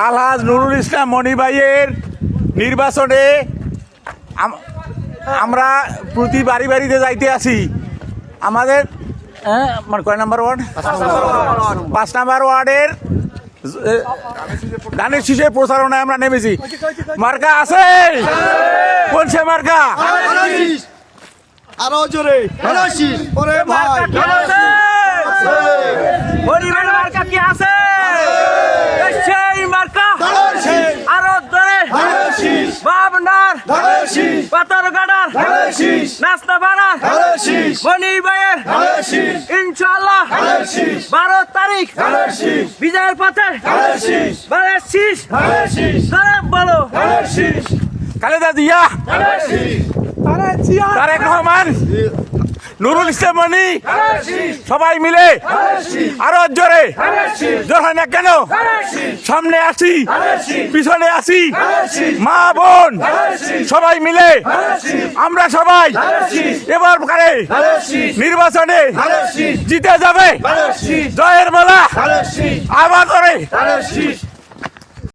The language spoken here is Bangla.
আলহাজ নুরুল ইসলাম মনি ভাইয়ের নির্বাচনে আমরা প্রতি বাড়ি বাড়িতে যাইতে আছি। আমাদের কয় নাম্বার ওয়ার্ড? 5 নাম্বার ওয়ার্ডের ধানের শীষের প্রচারণায় আমরা নেমেছি। মার্কা আছে কোন সে মার্কা? আরো জোরে মার্কা কি আছে? সেই মার্কা আরো ধরে বাবনার পাথরঘাটার নাস্তাপাড়ার মনি ভাইয়ের ইনশাআল্লাহ 12 তারিখ বিজয়ের পথে বারের শীষ বলো খালেদা জিয়া, তারেক রহমান, নুরুল ইসলাম মনি সবাই মিলে আরো জোরে জোর হয় না কেন? সামনে আসি পিছনে আসি মা বোন সবাই মিলে আমরা সবাই এবার নির্বাচনে জিতে যাবে। জয়ের মেলা আবার করে